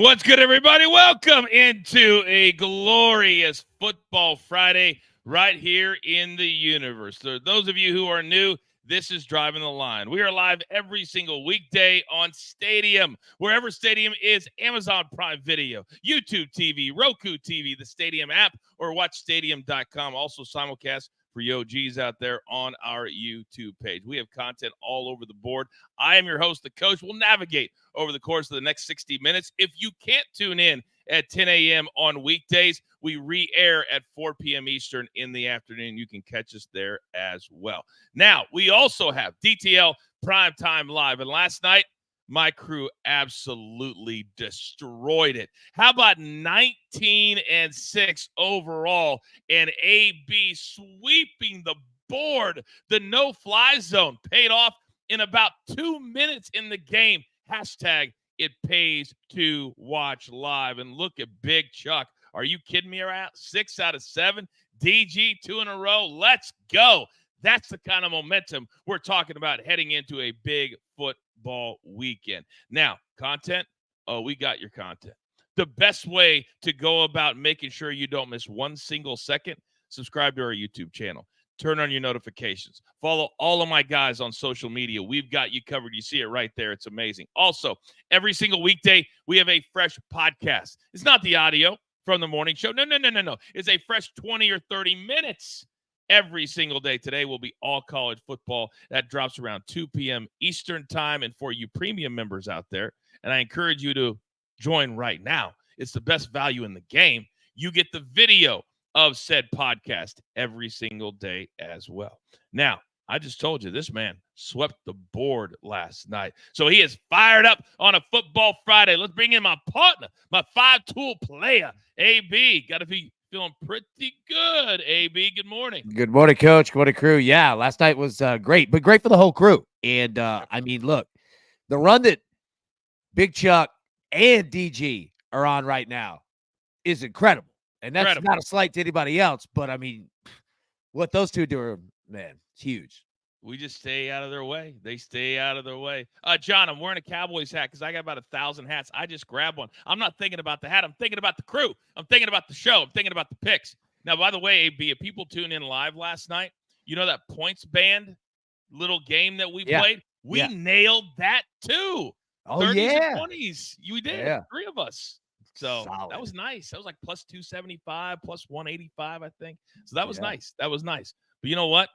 What's good, everybody? Welcome into a glorious Football Friday right here in the universe. For those of you who are new, this is Driving the Line. We are live every single weekday on Stadium, wherever Stadium is, Amazon Prime Video, YouTube TV, Roku TV, the Stadium app, or watchstadium.com. Also simulcast for you OGs out there on our YouTube page. We have content all over the board. I am your host, the coach. We'll navigate over the course of the next 60 minutes. If you can't tune in at 10 a.m. on weekdays, we re-air at 4 p.m. Eastern in the afternoon. You can catch us there as well. Now, we also have DTL Primetime Live. And last night, my crew absolutely destroyed it. How about 19-6 overall and AB sweeping the board? The no-fly zone paid off in about 2 minutes in the game. Hashtag it pays to watch live. And look at Big Chuck. Are you kidding me? Around 6 out of 7. DG 2 in a row. Let's go. That's the kind of momentum we're talking about heading into a big football weekend. Now, content. Oh, we got your content. The best way to go about making sure you don't miss one single second, subscribe to our YouTube channel. Turn on your notifications. Follow all of my guys on social media. We've got you covered. You see it right there. It's amazing. Also, every single weekday, we have a fresh podcast. It's not the audio from the morning show. No. It's a fresh 20 or 30 minutes every single day. Today will be all college football. That drops around 2 p.m. Eastern time. And for you premium members out there, and I encourage you to join right now, it's the best value in the game. You get the video of said podcast every single day as well. Now, I just told you this man swept the board last night. So he is fired up on a Football Friday. Let's bring in my partner, my five-tool player, AB. Got to be feeling pretty good, AB. Good morning. Good morning, Coach. Good morning, crew. Yeah, last night was great, but great for the whole crew. And, I mean, look, the run that Big Chuck and DG are on right now is incredible. And that's not a slight to anybody else, but, I mean, what those two do, man, it's huge. We just stay out of their way. They stay out of their way. John, I'm wearing a Cowboys hat because I got about 1,000 hats. I just grabbed one. I'm not thinking about the hat. I'm thinking about the crew. I'm thinking about the show. I'm thinking about the picks. Now, by the way, AB, if people tune in live last night, you know that points band little game that we played? We nailed that too. Oh, 30s and 20s. You did. Yeah. 3 of us. So solid. That was nice. That was like plus 275, plus 185, I think. So that was nice. That was nice. But you know what?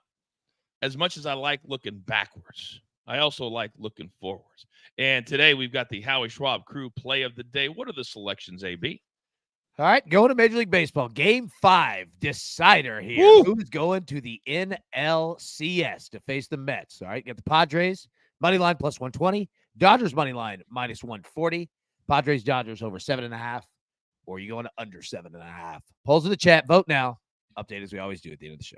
As much as I like looking backwards, I also like looking forwards. And today we've got the Howie Schwab Crew Play of the Day. What are the selections, AB? All right, going to Major League Baseball. Game 5 decider here. Woo! Who's going to the NLCS to face the Mets? All right, you got the Padres, money line plus 120. Dodgers money line minus 140. Padres, Dodgers over 7.5. Or you going to under 7.5. Polls in the chat. Vote now. Update as we always do at the end of the show.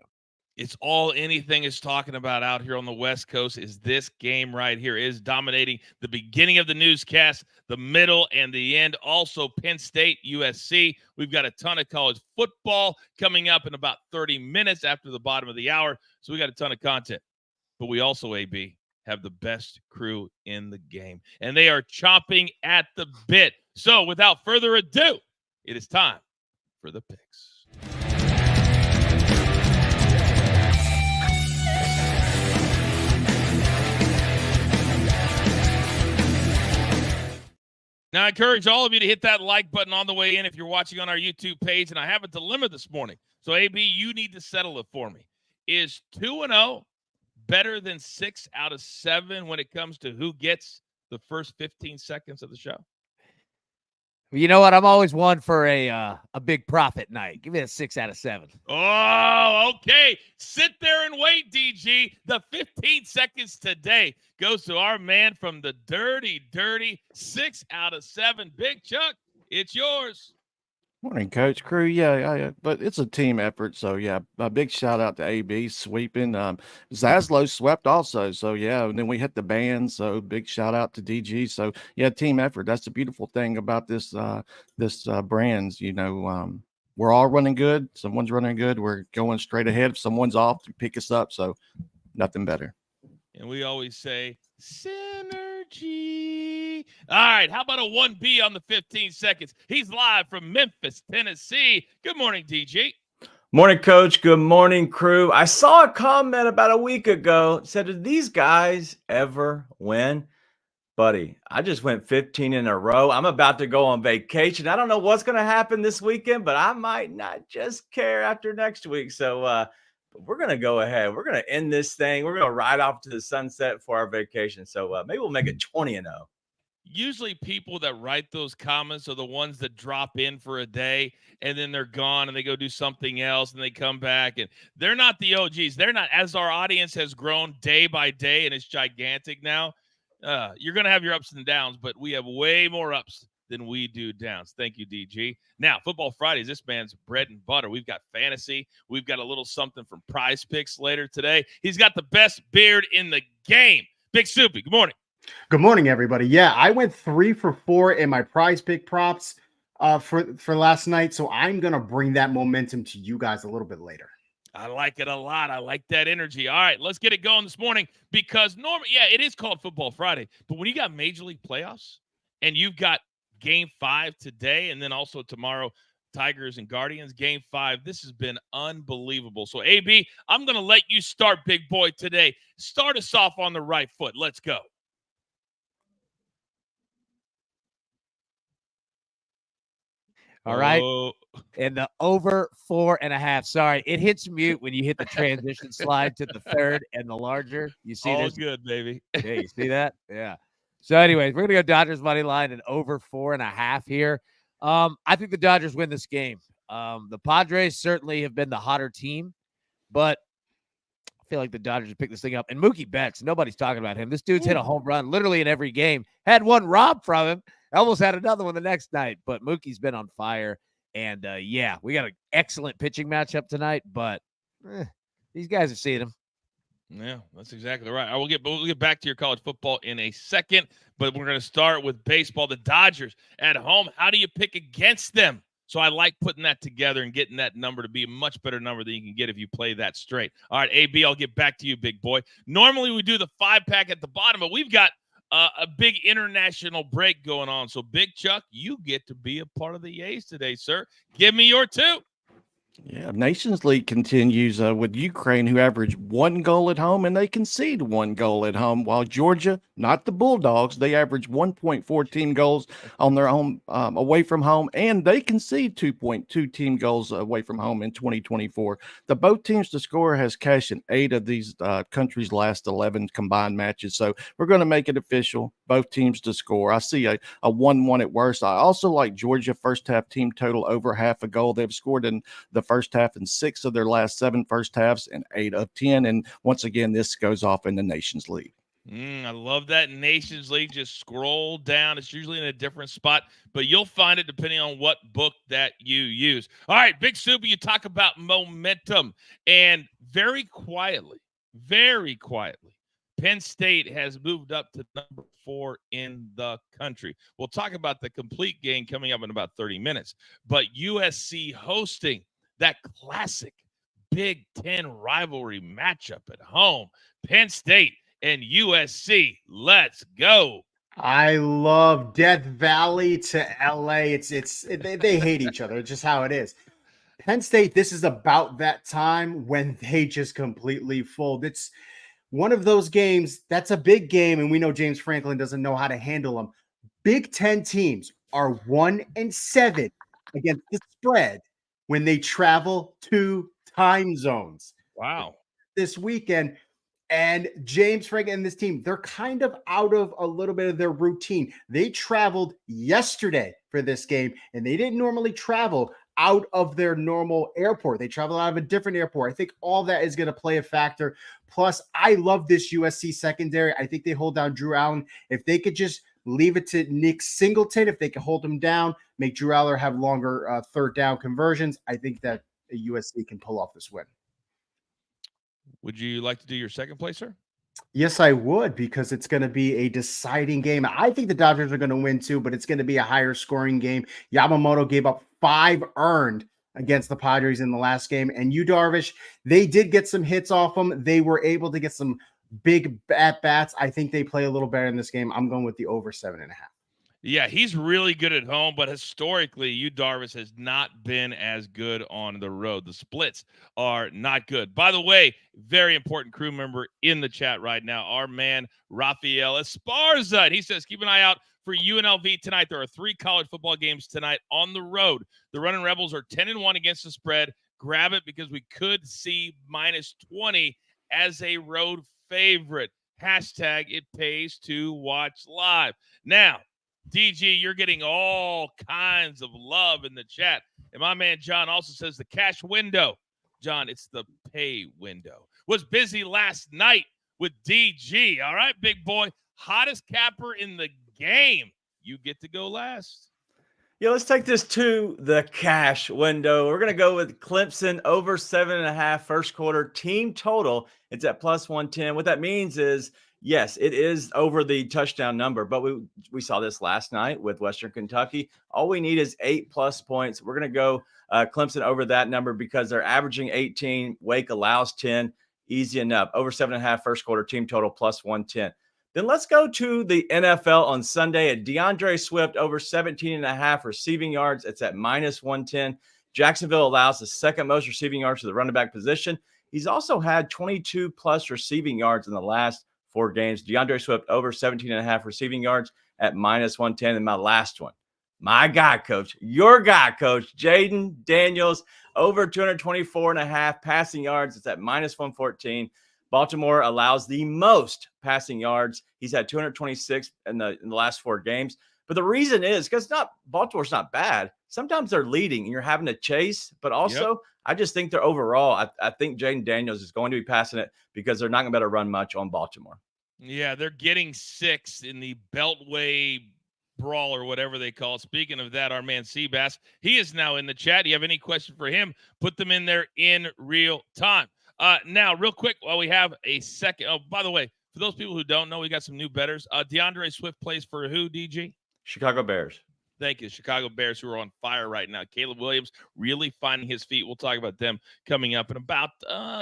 It's all anything is talking about out here on the West Coast is this game right here. It is dominating the beginning of the newscast, the middle, and the end. Also, Penn State, USC. We've got a ton of college football coming up in about 30 minutes after the bottom of the hour. So we got a ton of content. But we also, AB, have the best crew in the game. And they are chomping at the bit. So without further ado, it is time for the picks. Now, I encourage all of you to hit that like button on the way in if you're watching on our YouTube page. And I have a dilemma this morning. So, AB, you need to settle it for me. Is 2-0 better than 6 out of 7 when it comes to who gets the first 15 seconds of the show? You know what? I'm always one for a big profit night. Give me a 6 out of 7. Oh, okay. Sit there and wait, DG. The 15 seconds today goes to our man from the dirty 6 out of 7. Big Chuck, it's yours. Morning, Coach Crew. Yeah, but it's a team effort. So, yeah, a big shout out to AB sweeping. Zaslow swept also. So, yeah, and then we hit the band. So, big shout out to DG. So, yeah, team effort. That's the beautiful thing about this brands. You know, we're all running good. Someone's running good. We're going straight ahead. If someone's off, to pick us up. So, nothing better. And we always say, synergy. DG. All right, how about a 1B on the 15 seconds? He's live from Memphis, Tennessee. Good morning, DG. Morning, Coach. Good morning, crew. I saw a comment about a week ago. Said, did these guys ever win? Buddy, I just went 15 in a row. I'm about to go on vacation. I don't know what's going to happen this weekend, but I might not just care after next week. So we're going to go ahead. We're going to end this thing. We're going to ride off to the sunset for our vacation. So maybe we'll make it 20-0. Usually people that write those comments are the ones that drop in for a day and then they're gone and they go do something else and they come back, and they're not the OGs. They're not. As our audience has grown day by day and it's gigantic now, you're going to have your ups and downs, but we have way more ups than we do downs. Thank you, DG. Now, Football Fridays, this man's bread and butter. We've got fantasy. We've got a little something from Prize Picks later today. He's got the best beard in the game. Big Soupy, good morning. Good morning, everybody. Yeah, I went 3 for 4 in my Prize Pick props for last night, so I'm going to bring that momentum to you guys a little bit later. I like it a lot. I like that energy. All right, let's get it going this morning because normally, yeah, it is called Football Friday, but when you got Major League playoffs and you've got Game 5 today and then also tomorrow, Tigers and Guardians, Game 5, this has been unbelievable. So, AB, I'm going to let you start, big boy, today. Start us off on the right foot. Let's go. All right. And the over 4.5. Sorry, it hits mute when you hit the transition slide to the third and the larger. You see all this? Good, baby. Yeah, you see that? Yeah. So, anyways, we're going to go Dodgers money line and over 4.5 here. I think the Dodgers win this game. The Padres certainly have been the hotter team, but I feel like the Dodgers picked this thing up. And Mookie Betts, nobody's talking about him. This dude's hit a home run literally in every game. Had one robbed from him. Almost had another one the next night, but Mookie's been on fire. And, yeah, we got an excellent pitching matchup tonight, but these guys have seen him. Yeah, that's exactly right. We'll get back to your college football in a second, but we're going to start with baseball. The Dodgers at home, how do you pick against them? So I like putting that together and getting that number to be a much better number than you can get if you play that straight. All right, AB, I'll get back to you, big boy. Normally we do the 5-pack at the bottom, but we've got a big international break going on. So, Big Chuck, you get to be a part of the A's today, sir. Give me your 2. Yeah, Nations League continues with Ukraine, who averaged 1 goal at home, and they concede 1 goal at home, while Georgia, not the Bulldogs, they average 1.4 team goals on their home away from home, and they concede 2.2 team goals away from home in 2024. The both teams to score has cashed in 8 of these countries' last 11 combined matches, so we're going to make it official. Both teams to score. I see a 1-1 at worst. I also like Georgia first half team total over half a goal. They've scored in the first half in 6 of their last 7 first halves and 8 of 10. And once again, this goes off in the Nations League. I love that Nations League. Just scroll down. It's usually in a different spot, but you'll find it depending on what book that you use. All right, Big Super, you talk about momentum, and very quietly, Penn State has moved up to number 4 in the country. We'll talk about the complete game coming up in about 30 minutes, but USC hosting that classic Big Ten rivalry matchup at home. Penn State and USC. Let's go. I love Death Valley to LA. They hate each other. It's just how it is. Penn State, this is about that time when they just completely fold. It's one of those games that's a big game, and we know James Franklin doesn't know how to handle them. Big Ten teams are 1-7 against the spread when they travel 2 time zones. Wow. This weekend. And James Franklin and this team, they're kind of out of a little bit of their routine. They traveled yesterday for this game, and they didn't normally travel out of their normal airport. They traveled out of a different airport. I think all that is going to play a factor. Plus, I love this USC secondary. I think they hold down Drew Allen. If they could just leave it to Nick Singleton, if they could hold him down, make Drew Allen have longer third down conversions, I think that USC can pull off this win. Would you like to do your second place, sir? Yes, I would, because it's going to be a deciding game. I think the Dodgers are going to win too, but it's going to be a higher scoring game. Yamamoto gave up 5 earned against the Padres in the last game. And Yu Darvish, they did get some hits off them. They were able to get some big at bats. I think they play a little better in this game. I'm going with the over 7.5. Yeah, he's really good at home, but historically, Yu Darvish has not been as good on the road. The splits are not good. By the way, very important crew member in the chat right now, our man Rafael Esparza. And he says, keep an eye out for UNLV tonight. There are 3 college football games tonight on the road. The Running Rebels are 10-1 against the spread. Grab it because we could see -20 as a road favorite. Hashtag it pays to watch live. Now, DG, you're getting all kinds of love in the chat. And my man John also says the cash window. John, it's the pay window. Was busy last night with DG. All right, big boy. Hottest capper in the game. You get to go last. Yeah, let's take this to the cash window. We're going to go with Clemson over 7.5 first quarter team total. It's at +110. What that means is, yes, it is over the touchdown number, but we saw this last night with Western Kentucky. All we need is 8+ points. We're going to go Clemson over that number because they're averaging 18. Wake allows 10. Easy enough. Over 7.5 first quarter team total +110. Then let's go to the NFL on Sunday at DeAndre Swift over 17.5 receiving yards. It's at -110. Jacksonville allows the second most receiving yards to the running back position. He's also had 22+ receiving yards in the last 4 games. DeAndre Swift over 17.5 receiving yards at -110. And my last one, my guy, coach, your guy, coach, Jaden Daniels over 224.5 passing yards. It's at -114. Baltimore allows the most passing yards. He's had 226 in the last 4 games. But the reason is because Baltimore's not bad. Sometimes they're leading and you're having to chase. But also, I just think they're overall. I think Jaden Daniels is going to be passing it because they're not going to be able to run much on Baltimore. Yeah, they're getting 6 in the Beltway brawl or whatever they call it. Speaking of that, our man Seabass, he is now in the chat. Do you have any question for him? Put them in there in real time. Now, real quick, while we have a second. Oh, by the way, for those people who don't know, we got some new bettors. DeAndre Swift plays for who, DG? Chicago Bears. Thank you. Chicago Bears, who are on fire right now. Caleb Williams really finding his feet. We'll talk about them coming up in about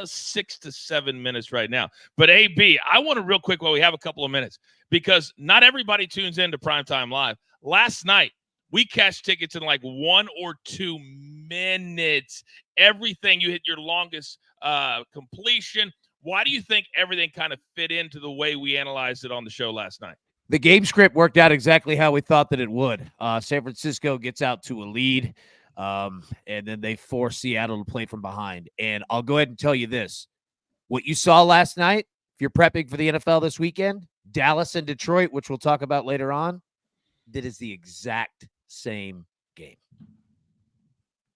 6 to 7 minutes right now. But AB, I want to real quick while we have a couple of minutes, because not everybody tunes into Primetime Live. Last night, we cashed tickets in like 1 or 2 minutes. Everything, you hit your longest completion. Why do you think everything kind of fit into the way we analyzed it on the show last night? The game script worked out exactly how we thought that it would. San Francisco gets out to a lead, and then they force Seattle to play from behind. And I'll go ahead and tell you this. What you saw last night, if you're prepping for the NFL this weekend, Dallas and Detroit, which we'll talk about later on, that is the exact same game.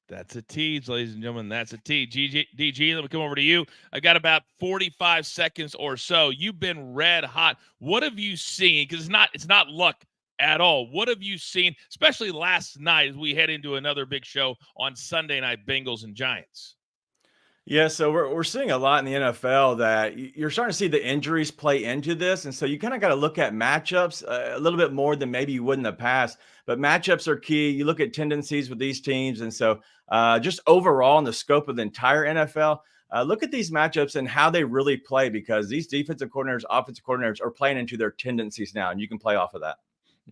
That's a tease, ladies and gentlemen. That's a tease. DG, let me come over to you. I got about 45 seconds or so. You've been red hot. What have you seen? Because it's not luck at all. What have you seen, especially last night as we head into another big show on Sunday night, Bengals and Giants? Yeah, so we're seeing a lot in the NFL that you're starting to see the injuries play into this. And so you kind of got to look at matchups a little bit more than maybe you would in the past. But matchups are key. You look at tendencies with these teams. And so just overall in the scope of the entire NFL, look at these matchups and how they really play, because these defensive coordinators, offensive coordinators are playing into their tendencies now, and you can play off of that.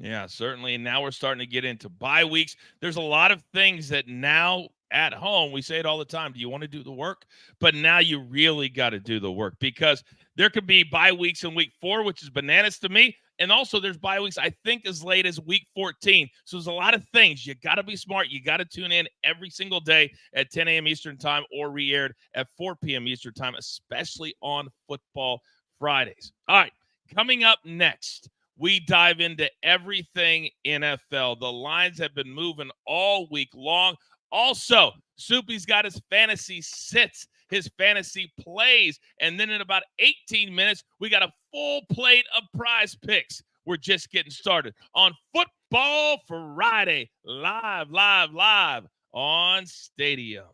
Yeah, certainly. And now we're starting to get into bye weeks. There's a lot of things that now at home, we say it all the time. Do you want to do the work? But now you really got to do the work, because there could be bye weeks in week 4, which is bananas to me. And also there's bye weeks, I think, as late as week 14. So there's a lot of things. You got to be smart. You got to tune in every single day at 10 a.m. Eastern time, or re-aired at 4 p.m. Eastern time, especially on Football Fridays. All right, coming up next, we dive into everything NFL. The lines have been moving all week long. Also, Soupy's got his fantasy sits, his fantasy plays, and then in about 18 minutes, we got a full plate of prize picks. We're just getting started on Football Friday, live on Stadium.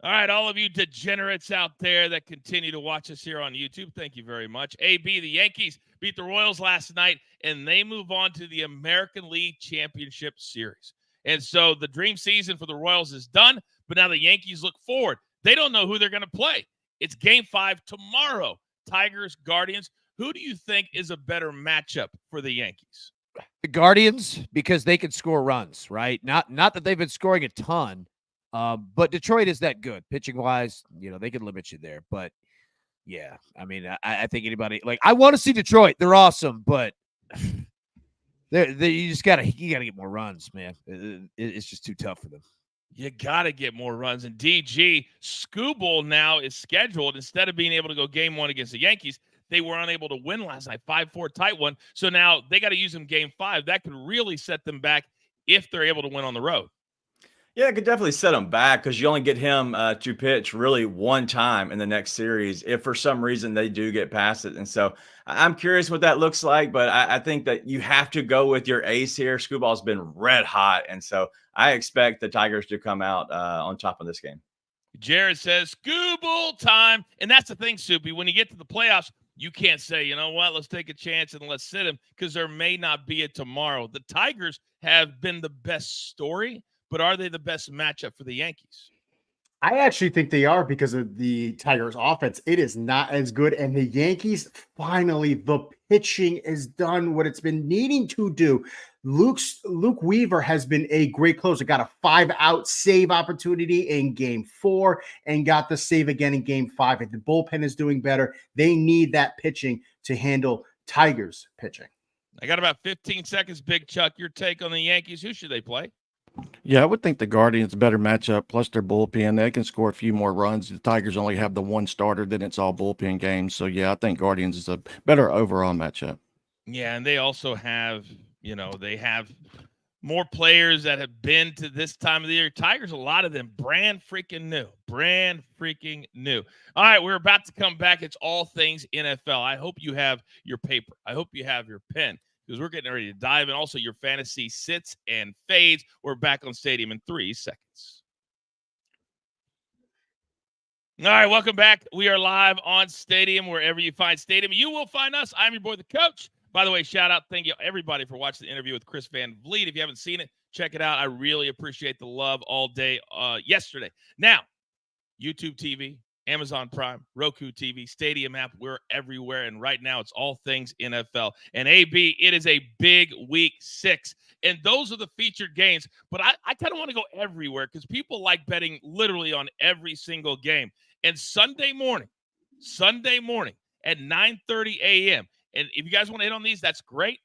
All right, all of you degenerates out there that continue to watch us here on YouTube, thank you very much. AB, the Yankees beat the Royals last night, and they move on to the American League Championship Series. And so the dream season for the Royals is done, but now the Yankees look forward. They don't know who they're going to play It's game 5 tomorrow. Tigers, Guardians. Who do you think is a better matchup for the Yankees? The Guardians, because they can score runs, right? Not that they've been scoring a ton, but Detroit is that good. Pitching wise, they can limit you there. But yeah, I mean, I think anybody I want to see Detroit. They're awesome, but you gotta get more runs, man. It's just too tough for them. You got to get more runs. And DG, Skubal now is scheduled. Instead of being able to go game 1 against the Yankees, they were unable to win last night, 5-4 tight one. So now they got to use them game 5. That could really set them back if they're able to win on the road. Yeah, it could definitely set him back because you only get him to pitch really one time in the next series if for some reason they do get past it. And so I'm curious what that looks like, but I think that you have to go with your ace here. Scubal's been red hot, and so I expect the Tigers to come out on top of this game. Jared says, Skubal time. And that's the thing, Soupy. When you get to the playoffs, you can't say, you know what, let's take a chance and let's sit him because there may not be a tomorrow. The Tigers have been the best story, but are they the best matchup for the Yankees? I actually think they are because of the Tigers' offense. It is not as good. And the Yankees, finally, the pitching is done what it's been needing to do. Luke Weaver has been a great closer. Got a 5-out save opportunity in game 4 and got the save again in game 5. If the bullpen is doing better, they need that pitching to handle Tigers pitching. I got about 15 seconds, Big Chuck. Your take on the Yankees. Who should they play? Yeah, I would think the Guardians better matchup, plus their bullpen. They can score a few more runs. The Tigers only have the one starter, then it's all bullpen games. So, yeah, I think Guardians is a better overall matchup. Yeah, and they also have, they have more players that have been to this time of the year. Tigers, a lot of them brand freaking new. All right, we're about to come back. It's all things NFL. I hope you have your paper. I hope you have your pen, because we're getting ready to dive in. Also, your fantasy sits and fades. We're back on Stadium in 3 seconds. All right, welcome back. We are live on Stadium. Wherever you find Stadium, you will find us. I'm your boy, the coach. By the way, shout out, thank you everybody for watching the interview with Chris Van Vliet. If you haven't seen it, check it out. I really appreciate the love all day yesterday. Now, YouTube TV, Amazon Prime, Roku TV, Stadium app, we're everywhere. And right now, it's all things NFL. And AB, it is a big week 6. And those are the featured games. But I kind of want to go everywhere because people like betting literally on every single game. And Sunday morning at 9:30 a.m., and if you guys want to hit on these, that's great.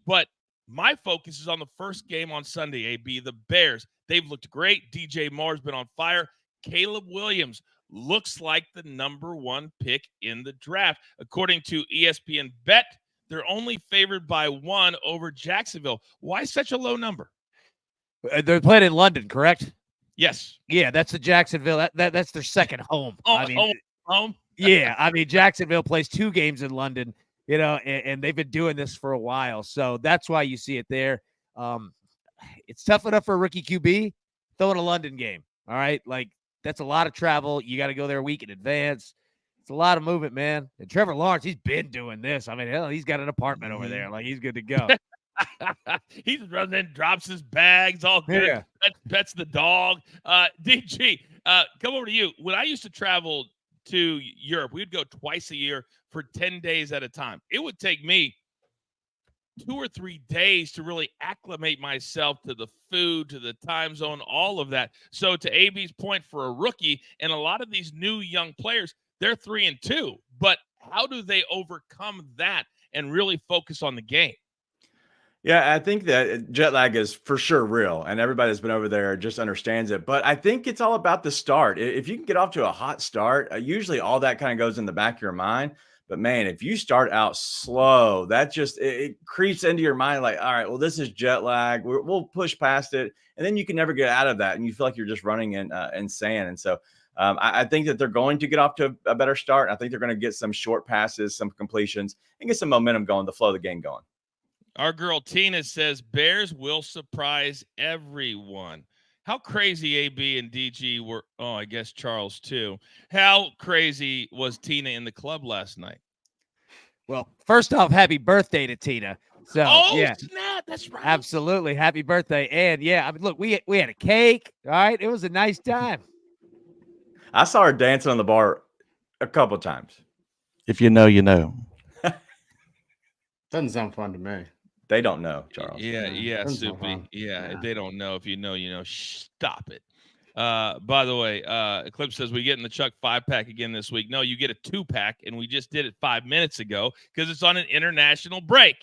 But my focus is on the first game on Sunday, AB, the Bears. They've looked great. DJ Moore's been on fire. Caleb Williams looks like the number 1 pick in the draft. According to ESPN Bet, they're only favored by 1 over Jacksonville. Why such a low number? They're playing in London, correct? Yes. Yeah, that's the Jacksonville. That's their second home. Home. Yeah, I mean, Jacksonville plays 2 games in London, and they've been doing this for a while. So that's why you see it there. It's tough enough for a rookie QB throwing a London game. All right. That's a lot of travel. You got to go there a week in advance. It's a lot of movement, man. And Trevor Lawrence, he's been doing this. I mean, hell, he's got an apartment over there. He's good to go. He's running in, drops his bags, all good. Yeah. Pets the dog. DG, come over to you. When I used to travel to Europe, we'd go twice a year for 10 days at a time. It would take me 2 or 3 days to really acclimate myself to the food, to the time zone, all of that. So to AB's point, for a rookie and a lot of these new young players, they're 3-2. But how do they overcome that and really focus on the game? Yeah, I think that jet lag is for sure real, and everybody that's been over there just understands it. But I think it's all about the start. If you can get off to a hot start, usually all that kind of goes in the back of your mind. But man, if you start out slow, that just it creeps into your mind like, all right, well, this is jet lag. We'll push past it, and then you can never get out of that, and you feel like you're just running in sand. And so I think that they're going to get off to a better start. I think they're going to get some short passes, some completions, and get some momentum going, the flow of the game going. Our girl Tina says Bears will surprise everyone. How crazy AB and DG were? Oh, I guess Charles too. How crazy was Tina in the club last night? Well, first off, happy birthday to Tina. So, yeah, snap, that's right. Absolutely, happy birthday. And yeah, I mean, look, we had a cake. All right, it was a nice time. I saw her dancing on the bar A couple times. If you know, you know. Doesn't sound fun to me. They don't know, Charles. Yeah, doesn't sound Soupy. fun. Yeah, Yeah. if they don't know. If you know, you know. Stop it. By the way, Eclipse says we get in the Chuck 5-pack again this week. No, you get a 2-pack, and we just did it 5 minutes ago because it's on an international break.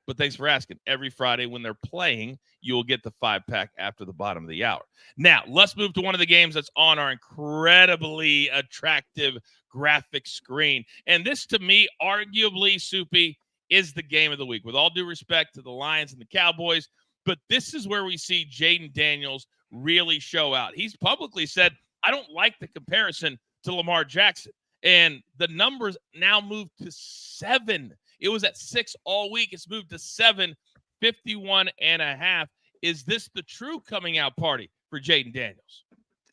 But thanks for asking. Every Friday when they're playing, you will get the 5-pack after the bottom of the hour. Now, let's move to one of the games that's on our incredibly attractive graphic screen. And this, to me, arguably, Soupy, is the game of the week. With all due respect to the Lions and the Cowboys, but this is where we see Jaden Daniels really show out. He's publicly said, I don't like the comparison to Lamar Jackson. And the numbers now move to 7. It was at 6 all week. It's moved to 7, 51.5. Is this the true coming out party for Jaden Daniels?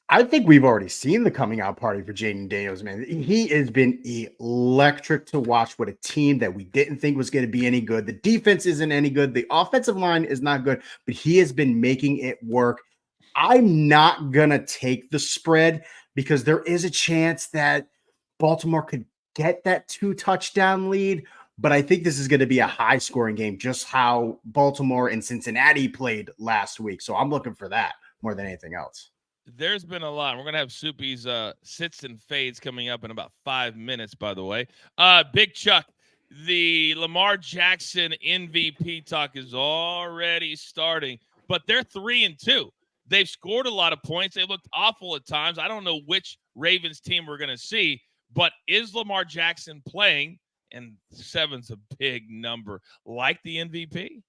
I think we've already seen the coming out party for Jaden Daniels, man. He has been electric to watch with a team that we didn't think was going to be any good. The defense isn't any good. The offensive line is not good, but he has been making it work. I'm not going to take the spread because there is a chance that Baltimore could get that 2-touchdown lead. But I think this is going to be a high-scoring game, just how Baltimore and Cincinnati played last week. So I'm looking for that more than anything else. There's been a lot. We're going to have Soupy's sits and fades coming up in about 5 minutes, by the way. Big Chuck, the Lamar Jackson MVP talk is already starting, but they're 3-2. They've scored a lot of points. They looked awful at times. I don't know which Ravens team we're going to see, but is Lamar Jackson playing? And 7's a big number, like the MVP.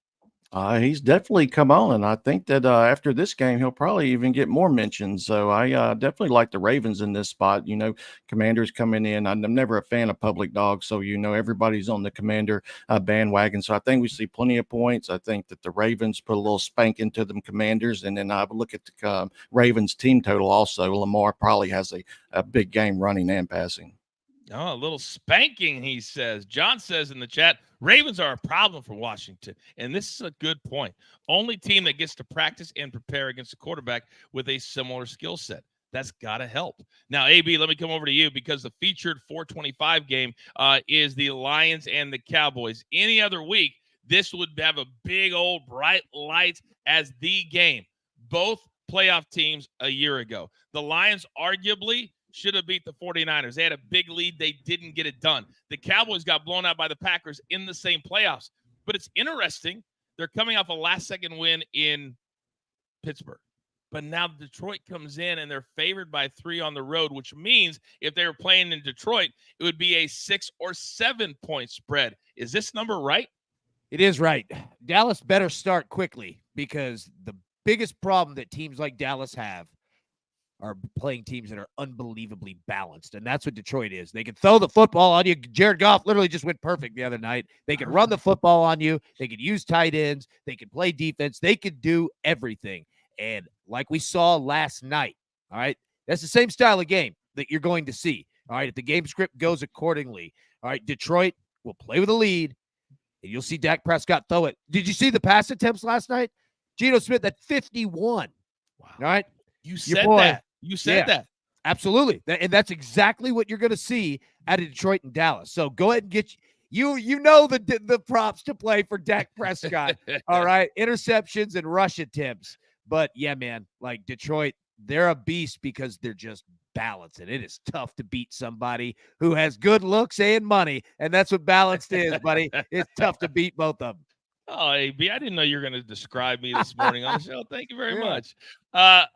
He's definitely come on, and I think that after this game, he'll probably even get more mentions. So I definitely like the Ravens in this spot. You know, Commanders coming in. I'm never a fan of public dogs, so you know everybody's on the Commander bandwagon. So I think we see plenty of points. I think that the Ravens put a little spank into them Commanders, and then I would look at the Ravens team total also. Lamar probably has a big game running and passing. Oh, a little spanking, he says. John says in the chat, Ravens are a problem for Washington. And this is a good point. Only team that gets to practice and prepare against a quarterback with a similar skill set. That's got to help. Now, AB, let me come over to you because the featured 425 game is the Lions and the Cowboys. Any other week, this would have a big old bright light as the game. Both playoff teams a year ago. The Lions arguably should have beat the 49ers. They had a big lead. They didn't get it done. The Cowboys got blown out by the Packers in the same playoffs. But it's interesting. They're coming off a last-second win in Pittsburgh. But now Detroit comes in, and they're favored by 3 on the road, which means if they were playing in Detroit, it would be a 6 or 7-point spread. Is this number right? It is right. Dallas better start quickly because the biggest problem that teams like Dallas have are playing teams that are unbelievably balanced. And that's what Detroit is. They can throw the football on you. Jared Goff literally just went perfect the other night. They can run the football on you. They can use tight ends. They can play defense. They can do everything. And like we saw last night, all right, that's the same style of game that you're going to see. All right, if the game script goes accordingly, all right, Detroit will play with a lead, and you'll see Dak Prescott throw it. Did you see the pass attempts last night? Geno Smith at 51. Wow. All right. You said that. You said that. Absolutely. And that's exactly what you're going to see out of Detroit and Dallas. So go ahead and get you know the props to play for Dak Prescott. All right. Interceptions and rush attempts. But yeah, man, like Detroit, they're a beast because they're just balanced. And it is tough to beat somebody who has good looks and money. And that's what balanced is, buddy. It's tough to beat both of them. Oh, AB, I didn't know you were going to describe me this morning on the show. Thank you very much. By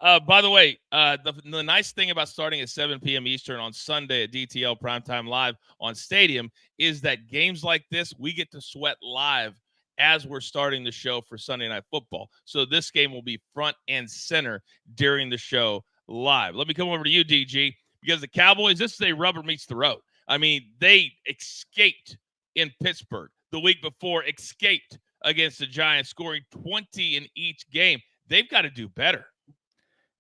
the way, the nice thing about starting at 7 p.m. Eastern on Sunday at DTL Primetime Live on Stadium is that games like this, we get to sweat live as we're starting the show for Sunday Night Football. So this game will be front and center during the show live. Let me come over to you, DG, because the Cowboys, this is a rubber meets the road. I mean, they escaped in Pittsburgh the week before, escaped against the Giants, scoring 20 in each game. They've got to do better.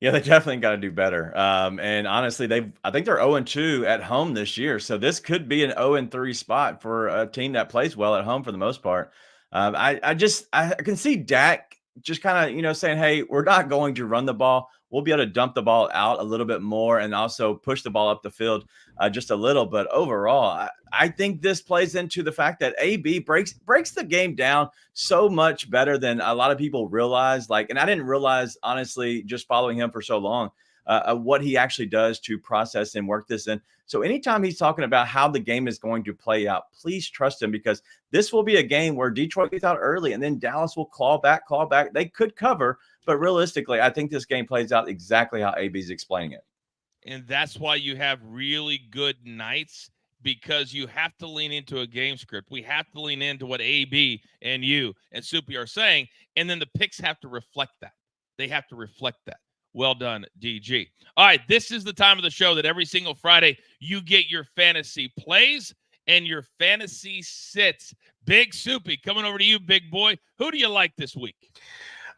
Yeah, they definitely got to do better. And honestly, I think they're 0-2 at home this year. So this could be an 0-3 spot for a team that plays well at home for the most part. I can see Dak just kind of, saying, hey, we're not going to run the ball. we'll be able to dump the ball out a little bit more and also push the ball up the field just a little. But overall, I think this plays into the fact that AB breaks the game down so much better than a lot of people realize. And I didn't realize, honestly, just following him for so long, what he actually does to process and work this in. So anytime he's talking about how the game is going to play out, please trust him, because this will be a game where Detroit gets out early and then Dallas will claw back. They could cover, but realistically, I think this game plays out exactly how AB's explaining it. And that's why you have really good nights, because you have to lean into a game script. We have to lean into what AB and you and Soupy are saying, and then the picks have to reflect that. They have to reflect that. Well done, DG. All right, this is the time of the show that every single Friday you get your fantasy plays and your fantasy sits. Big Soupy, coming over to you, big boy. Who do you like this week?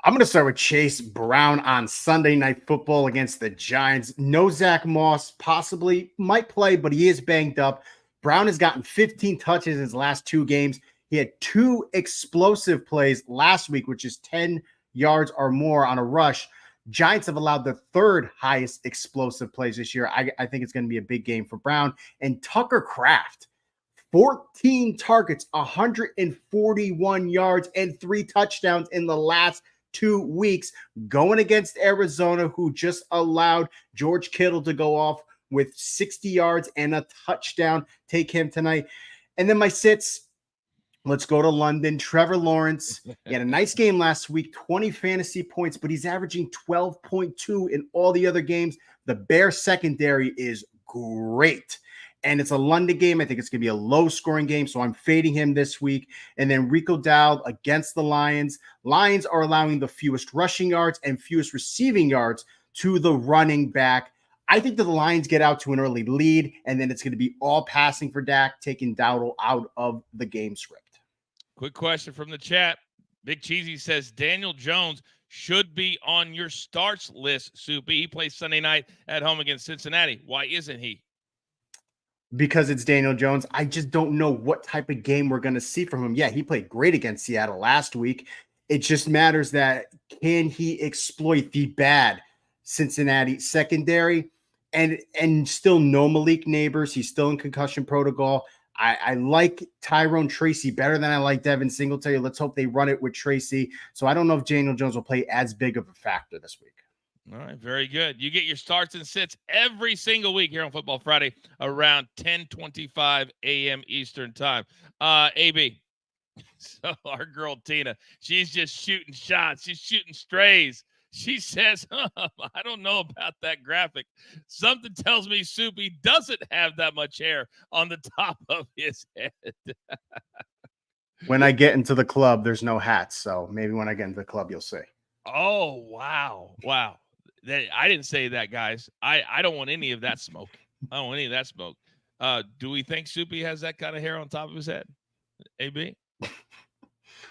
I'm going to start with Chase Brown on Sunday Night Football against the Giants. No Zach Moss, possibly might play, but he is banged up. Brown has gotten 15 touches in his last 2 games. He had 2 explosive plays last week, which is 10 yards or more on a rush. Giants have allowed the 3rd highest explosive plays this year. I think it's going to be a big game for Brown. And Tucker Kraft, 14 targets, 141 yards, and 3 touchdowns in the last 2 weeks, going against Arizona, who just allowed George Kittle to go off with 60 yards and a touchdown. Take him tonight. And then my sits, let's go to London. Trevor Lawrence, he had a nice game last week, 20 fantasy points, but he's averaging 12.2 in all the other games. The Bears secondary is great. And it's a London game. I think it's going to be a low-scoring game, so I'm fading him this week. And then Rico Dowd against the Lions. Lions are allowing the fewest rushing yards and fewest receiving yards to the running back. I think that the Lions get out to an early lead, and then it's going to be all passing for Dak, taking Dowdle out of the game script. Quick question from the chat. Big Cheesy says Daniel Jones should be on your starts list, Soupy. He plays Sunday night at home against Cincinnati. Why isn't he? Because it's Daniel Jones. I just don't know what type of game we're going to see from him. Yeah, he played great against Seattle last week. It just matters that can he exploit the bad Cincinnati secondary and still no Malik Neighbors. He's still in concussion protocol. I like Tyrone Tracy better than I like Devin Singletary. Let's hope they run it with Tracy. So I don't know if Daniel Jones will play as big of a factor this week. All right, very good. You get your starts and sits every single week here on Football Friday around 10:25 a.m. Eastern time. AB, so our girl Tina, she's just shooting shots. She's shooting strays. She says, I don't know about that graphic. Something tells me Soupy doesn't have that much hair on the top of his head. When I get into the club, there's no hats. So maybe when I get into the club, you'll see. Oh, wow. Wow. I didn't say that, guys. I don't want any of that smoke. I don't want any of that smoke. Do we think Soupy has that kind of hair on top of his head? AB?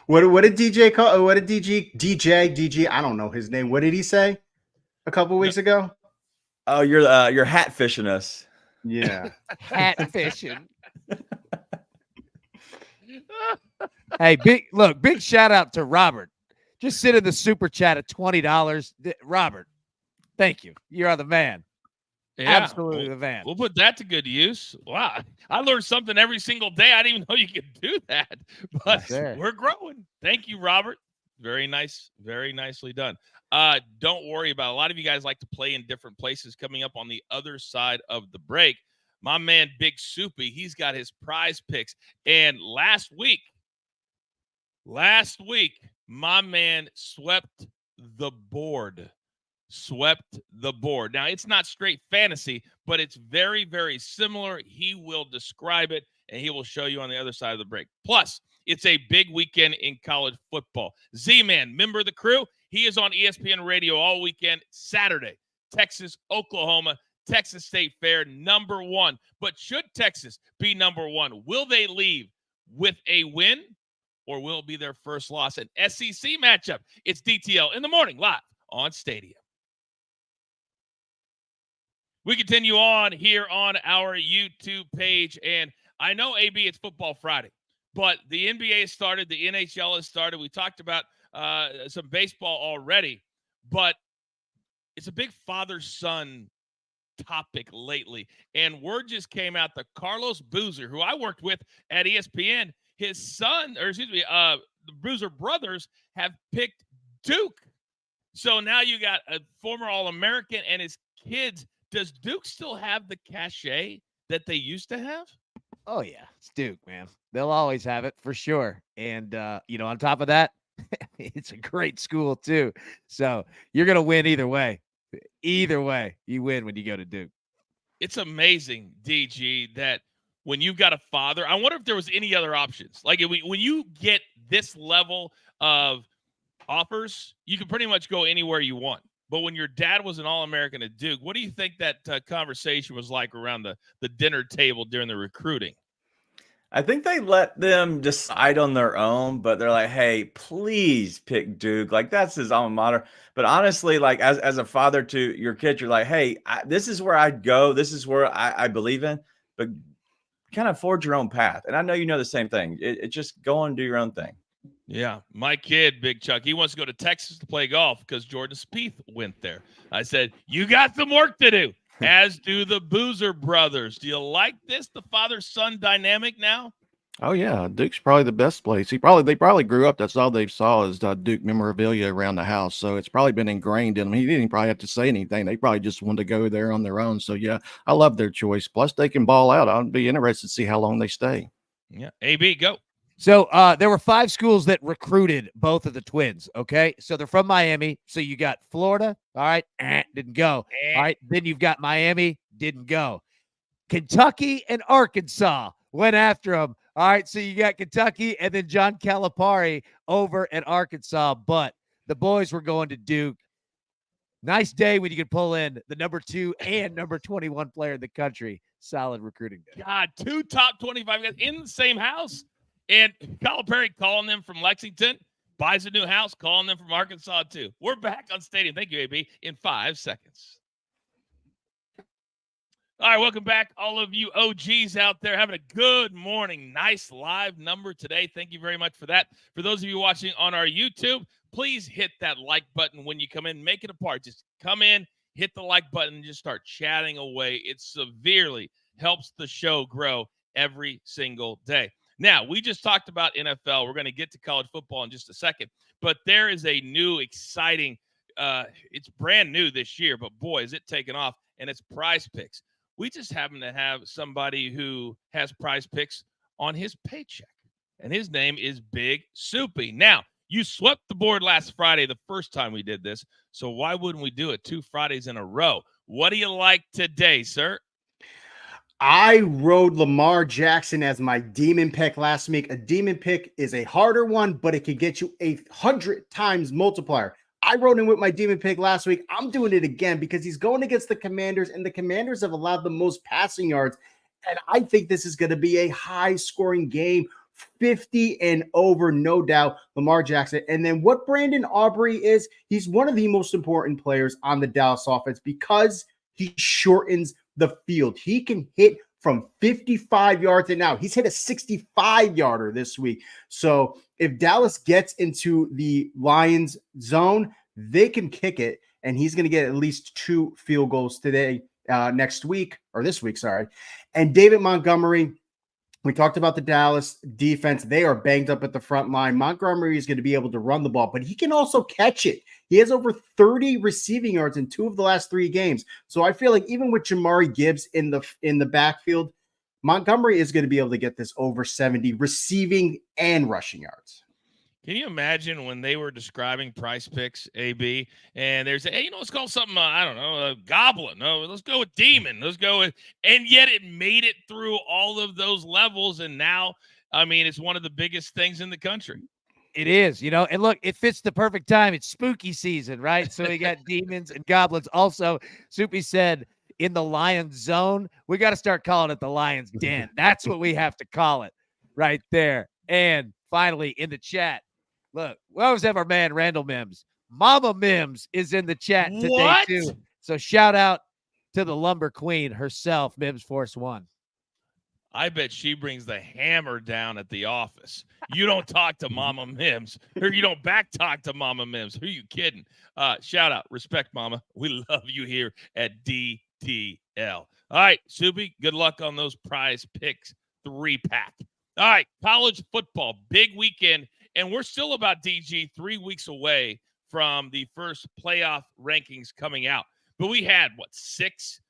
What did DJ call? What did DJ? I don't know his name. What did he say a couple weeks ago? Oh, you're hat fishing us. Yeah, Hat fishing. Hey, big shout out to Robert. Just send in the super chat at $20. Robert, thank you. You are the man. Yeah, absolutely the man. We'll put that to good use. Wow. I learn something every single day. I didn't even know you could do that, but we're growing. Thank you, Robert. Very nice. Very nicely done. Don't worry about it. A lot of you guys like to play in different places. Coming up on the other side of the break, my man, Big Soupy, he's got his prize picks. And last week, my man swept the board. Now, it's not straight fantasy, but it's very, very similar. He will describe it, and he will show you on the other side of the break. Plus, it's a big weekend in college football. Z-Man, member of the crew, he is on ESPN Radio all weekend. Saturday, Texas, Oklahoma, Texas State Fair, number 1. But should Texas be number 1, will they leave with a win, or will it be their first loss? An SEC matchup. It's DTL in the morning, live on Stadium. We continue on here on our YouTube page, and I know, AB, it's Football Friday, but the NBA has started, the NHL has started. We talked about some baseball already, but it's a big father-son topic lately. And word just came out that Carlos Boozer, who I worked with at ESPN, his son, or excuse me, the Boozer brothers have picked Duke. So now you got a former All-American and his kids. Does Duke still have the cachet that they used to have? Oh, yeah. It's Duke, man. They'll always have it for sure. And, on top of that, it's a great school too. So you're going to win either way. Either way, you win when you go to Duke. It's amazing, DG, that when you've got a father, I wonder if there was any other options. Like when you get this level of offers, you can pretty much go anywhere you want. But when your dad was an All-American at Duke, what do you think that conversation was like around the dinner table during the recruiting? I think they let them decide on their own, but they're like, hey, please pick Duke. Like, that's his alma mater. But honestly, like as a father to your kid, you're like, hey, this is where I'd go. This is where I believe in, but kind of forge your own path. And I know you know the same thing. It just go and do your own thing. Yeah, my kid, Big Chuck, he wants to go to Texas to play golf because Jordan Spieth went there. I said, you got some work to do, as do the Boozer brothers. Do you like this, the father-son dynamic now? Oh yeah, Duke's probably the best place. They probably grew up. That's all they saw is Duke memorabilia around the house. So it's probably been ingrained in them. He didn't probably have to say anything. They probably just wanted to go there on their own. So yeah, I love their choice. Plus they can ball out. I'd be interested to see how long they stay. Yeah, AB, go. So there were 5 schools that recruited both of the twins, okay? So they're from Miami. So you got Florida, all right, didn't go. All right, then you've got Miami, didn't go. Kentucky and Arkansas went after them. All right, so you got Kentucky and then John Calipari over at Arkansas, but the boys were going to Duke. Nice day when you could pull in the number 2 and number 21 player in the country. Solid recruiting day. God, 2 top 25 guys in the same house. And Calipari calling them from Lexington, buys a new house, calling them from Arkansas too. We're back on Stadium. Thank you, AB, in 5 seconds. All right, welcome back, all of you OGs out there having a good morning. Nice live number today. Thank you very much for that. For those of you watching on our YouTube, please hit that like button when you come in. Make it a part. Just come in, hit the like button, and just start chatting away. It severely helps the show grow every single day. Now, we just talked about NFL. We're going to get to college football in just a second. But there is a new, exciting, it's brand new this year, but boy, is it taken off, and it's Prize Picks. We just happen to have somebody who has Prize Picks on his paycheck, and his name is Big Soupy. Now, you swept the board last Friday, the first time we did this, so why wouldn't we do it 2 Fridays in a row? What do you like today, sir? I rode Lamar Jackson as my demon pick last week. A demon pick is a harder one, but it can get you 100 times multiplier. I rode him with my demon pick last week. I'm doing it again because he's going against the Commanders, and the Commanders have allowed the most passing yards. And I think this is going to be a high-scoring game, 50 and over, no doubt, Lamar Jackson. And then what Brandon Aubrey is, he's one of the most important players on the Dallas offense because he shortens the field. He can hit from 55 yards and out. He's hit a 65-yarder this week. So if Dallas gets into the Lions zone, they can kick it, and he's going to get at least 2 field goals today, this week. And David Montgomery, we talked about the Dallas defense. They are banged up at the front line. Montgomery is going to be able to run the ball, but he can also catch it. He has over 30 receiving yards in 2 of the last 3 games. So I feel like even with Jamari Gibbs in the backfield, Montgomery is going to be able to get this over 70 receiving and rushing yards. Can you imagine when they were describing Prize Picks, AB, and there's hey, let's call something, I don't know, a goblin. No, let's go with demon. Let's go with, and yet it made it through all of those levels. And now, I mean, it's one of the biggest things in the country. It is, and look, it fits the perfect time. It's spooky season, right? So we got demons and goblins. Also, Soupy said in the Lions zone, we got to start calling it the Lions Den. That's what we have to call it right there. And finally, in the chat, look, we always have our man, Randall Mims. Mama Mims is in the chat today, too. So shout out to the lumber queen herself, Mims Force One. I bet she brings the hammer down at the office. You don't talk to Mama Mims, or you don't back talk to Mama Mims. Who are you kidding? Shout out, respect, Mama. We love you here at DTL. All right, Subi, good luck on those prize picks 3-pack. All right, college football, big weekend, and we're still about DG 3 weeks away from the first playoff rankings coming out. But we had, 6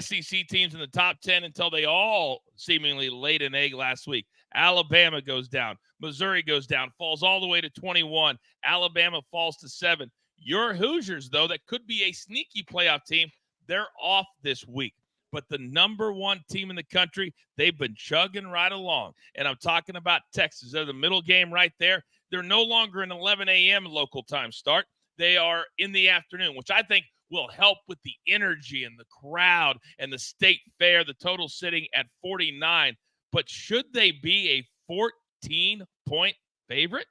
SEC teams in the top 10 until they all seemingly laid an egg last week. Alabama goes down. Missouri goes down, falls all the way to 21. Alabama falls to 7. Your Hoosiers, though, that could be a sneaky playoff team, they're off this week. But the number 1 team in the country, they've been chugging right along. And I'm talking about Texas. They're the middle game right there. They're no longer an 11 a.m. local time start. They are in the afternoon, which I think will help with the energy and the crowd and the state fair, the total sitting at 49. But should they be a 14-point favorite?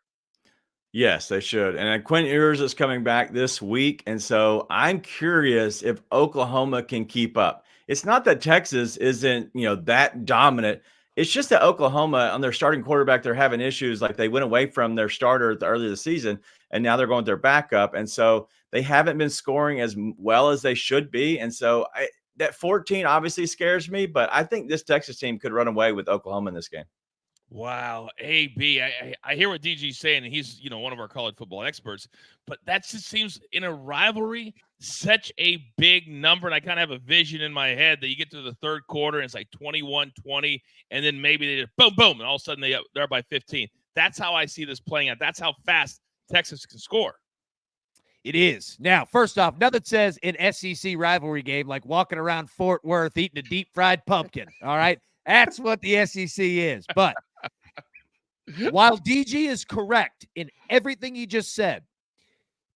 Yes, they should. And Quinn Ewers is coming back this week. And so I'm curious if Oklahoma can keep up. It's not that Texas isn't, that dominant. It's just that Oklahoma, on their starting quarterback, they're having issues. Like they went away from their starter at the early of the season, and now they're going with their backup. And so they haven't been scoring as well as they should be. And so that 14 obviously scares me, but I think this Texas team could run away with Oklahoma in this game. Wow, AB, I hear what DG's saying, and he's one of our college football experts, but that just seems in a rivalry such a big number, and I kind of have a vision in my head that you get to the third quarter and it's like 21-20, and then maybe they just boom, boom, and all of a sudden they're by 15. That's how I see this playing out. That's how fast Texas can score. It is. Now, first off, nothing says an SEC rivalry game like walking around Fort Worth eating a deep fried pumpkin. All right. That's what the SEC is. But while DG is correct in everything he just said,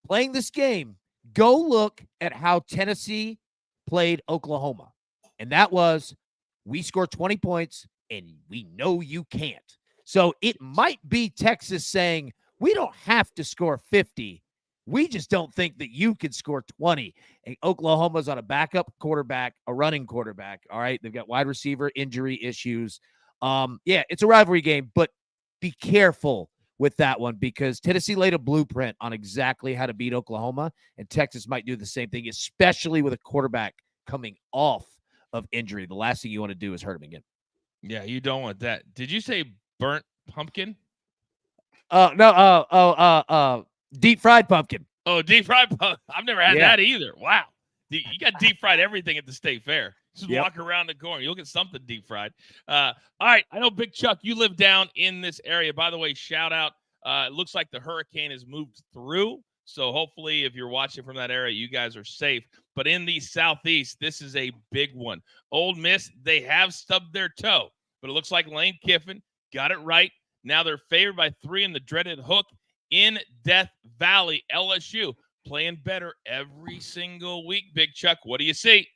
playing this game, go look at how Tennessee played Oklahoma. And that was, we score 20 points and we know you can't. So it might be Texas saying, we don't have to score 50. We just don't think that you can score 20. And Oklahoma's on a backup quarterback, a running quarterback. All right. They've got wide receiver injury issues. Yeah, it's a rivalry game, but be careful with that one because Tennessee laid a blueprint on exactly how to beat Oklahoma, and Texas might do the same thing, especially with a quarterback coming off of injury. The last thing you want to do is hurt him again. Yeah, you don't want that. Did you say burnt pumpkin? No. Deep fried pumpkin. Oh, deep fried pumpkin. I've never had that either. Wow. You got deep fried everything at the state fair. Just walk around the corner. You'll get something deep fried. All right. I know, Big Chuck, you live down in this area. By the way, shout out. It looks like the hurricane has moved through. So hopefully if you're watching from that area, you guys are safe. But in the Southeast, this is a big one. Ole Miss, they have stubbed their toe. But it looks like Lane Kiffin got it right. Now they're favored by 3 in the dreaded Hook in Death Valley. LSU playing better every single week. Big Chuck, what do you see?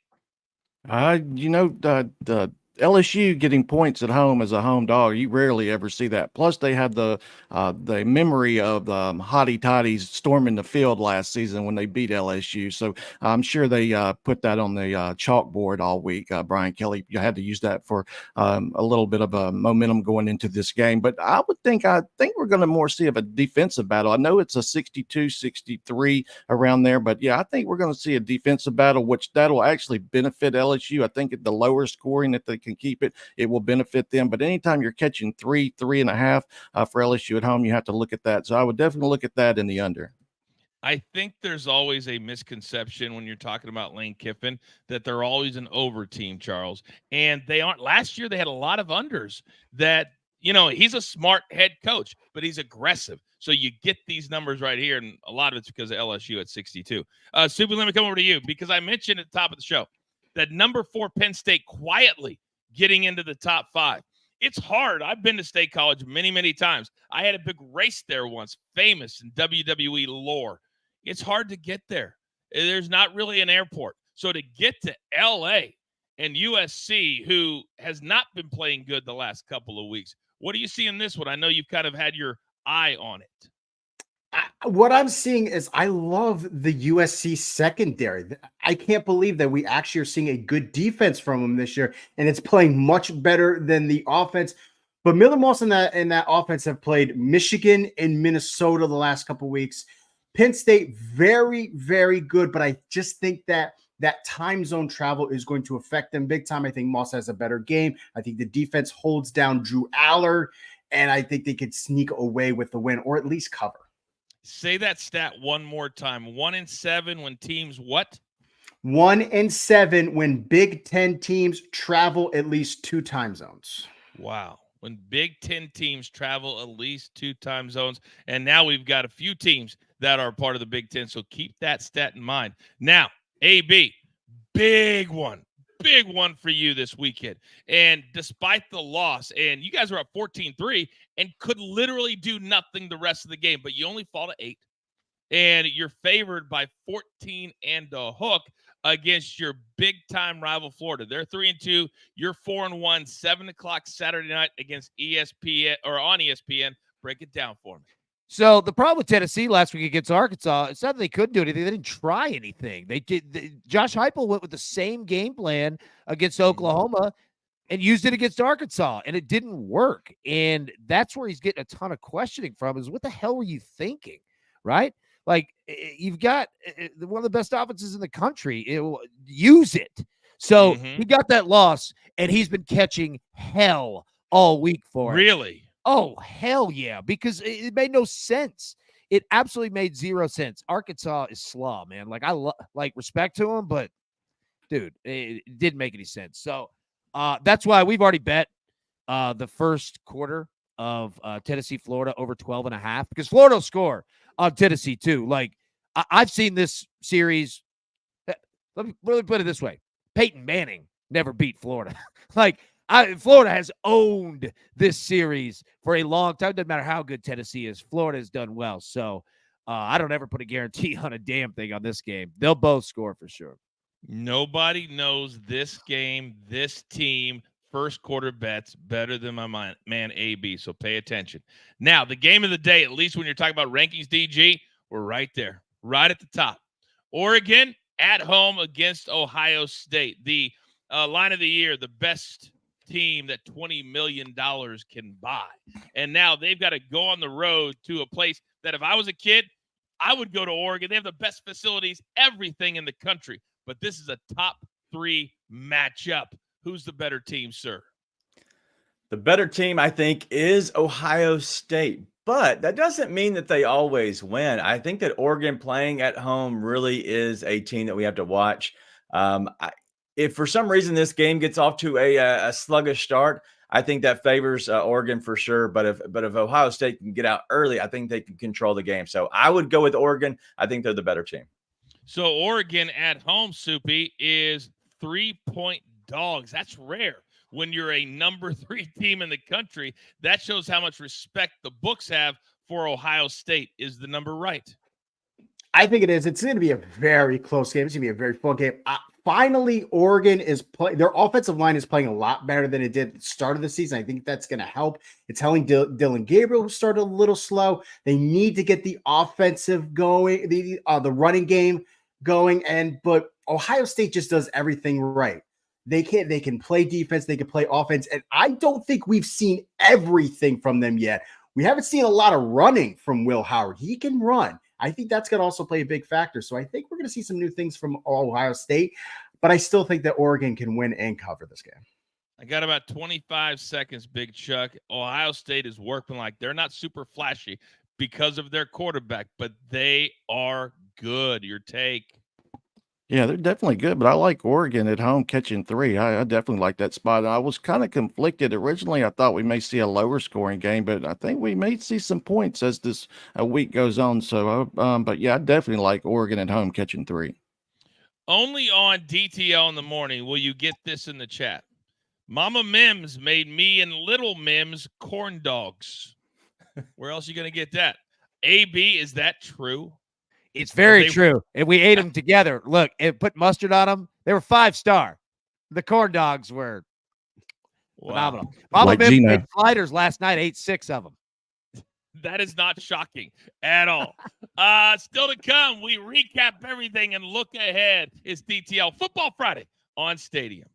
The LSU getting points at home as a home dog, you rarely ever see that. Plus, they have the memory of the hottie toddies storming the field last season when they beat LSU. So I'm sure they put that on the chalkboard all week. Brian Kelly, you had to use that for a little bit of a momentum going into this game. But I think we're going to more see of a defensive battle. I know it's a 62-63 around there, but yeah, I think we're going to see a defensive battle, which that'll actually benefit LSU. I think at the lower scoring, if they can keep it, it will benefit them. But anytime you're catching 3.5 for LSU at home, you have to look at that. So I would definitely look at that in the under. I think there's always a misconception when you're talking about Lane Kiffin that they're always an over team, Charles. And they aren't. Last year, they had a lot of unders that, he's a smart head coach, but he's aggressive. So you get these numbers right here, and a lot of it's because of LSU at 62. Super, let me come over to you because I mentioned at the top of the show that number 4 Penn State quietly getting into the top 5. It's hard. I've been to State College many, many times. I had a big race there once, famous in WWE lore. It's hard to get there. There's not really an airport. So to get to L.A. and USC, who has not been playing good the last couple of weeks, what do you see in this one? I know you've kind of had your eye on it. What I'm seeing is I love the USC secondary. I can't believe that we actually are seeing a good defense from them this year, and it's playing much better than the offense. But Miller Moss and that offense have played Michigan and Minnesota the last couple of weeks. Penn State, very, very good, but I just think that time zone travel is going to affect them big time. I think Moss has a better game. I think the defense holds down Drew Aller, and I think they could sneak away with the win or at least cover. Say that stat one more time. 1-7 when teams what? 1-7 when Big Ten teams travel at least 2 time zones. Wow. When Big Ten teams travel at least 2 time zones. And now we've got a few teams that are part of the Big Ten. So keep that stat in mind. Now, AB, big one for you this weekend. And despite the loss, and you guys were up 14-3 and could literally do nothing the rest of the game, but you only fall to 8. And you're favored by 14 and a hook against your big-time rival Florida. They're 3-2. You're 4-1, 7 o'clock Saturday night against ESPN or on ESPN. Break it down for me. So the problem with Tennessee last week against Arkansas, it's not that they couldn't do anything. They didn't try anything. Josh Heupel went with the same game plan against Oklahoma and used it against Arkansas, and it didn't work. And that's where he's getting a ton of questioning from is what the hell were you thinking, right? Like, you've got one of the best offenses in the country. Use it. So he got that loss, and he's been catching hell all week for it. Really? Oh, hell yeah, because it made no sense. It absolutely made 0 sense. Arkansas is slaw, man. Like, I respect to him, but, dude, it didn't make any sense. So that's why we've already bet the first quarter of Tennessee, Florida over 12.5 because Florida will score on Tennessee too. Like, I've seen this series. Let me put it this way. Peyton Manning never beat Florida. Florida has owned this series for a long time. Doesn't matter how good Tennessee is. Florida has done well. So I don't ever put a guarantee on a damn thing on this game. They'll both score for sure. Nobody knows this game, this team, first quarter bets better than my man AB, so pay attention. Now, the game of the day, at least when you're talking about rankings, DG, we're right there, right at the top. Oregon at home against Ohio State. The line of the year, the best team that $20 million can buy. And now they've got to go on the road to a place that if I was a kid, I would go to Oregon. They have the best facilities, everything in the country. But this is a top 3 matchup. Who's the better team, sir? The better team, I think, is Ohio State. But that doesn't mean that they always win. I think that Oregon playing at home really is a team that we have to watch. If for some reason this game gets off to a sluggish start, I think that favors Oregon for sure. But if Ohio State can get out early, I think they can control the game. So I would go with Oregon. I think they're the better team. So Oregon at home, Soupy, is 3-point dogs. That's rare when you're a number 3 team in the country. That shows how much respect the books have for Ohio State. Is the number right? I think it is. It's going to be a very close game. It's going to be a very fun game. Finally, Oregon is playing. Their offensive line is playing a lot better than it did at the start of the season. I think that's going to help. It's helping Dylan Gabriel, who started a little slow. They need to get the offensive going, the running game going. But Ohio State just does everything right. They can play defense. They can play offense. And I don't think we've seen everything from them yet. We haven't seen a lot of running from Will Howard. He can run. I think that's going to also play a big factor. So I think we're going to see some new things from Ohio State, but I still think that Oregon can win and cover this game. I got about 25 seconds, Big Chuck. Ohio State is working like they're not super flashy because of their quarterback, but they are good. Your take? Yeah, they're definitely good, but I like Oregon at home catching 3. I definitely like that spot. I was kind of conflicted. Originally, I thought we may see a lower scoring game, but I think we may see some points as this week goes on. So, but yeah, I definitely like Oregon at home catching 3. Only on DTL in the morning will you get this in the chat. Mama Mims made me and Little Mims corn dogs. Where else are you going to get that? AB, is that true? It's very true. And we ate them together. Look, it put mustard on them. They were 5-star. The corn dogs were phenomenal. Mama Like Mims Gino. made sliders last night, ate 6 of them. That is not shocking at all. Still to come, we recap everything and look ahead. It's DTL Football Friday on Stadium.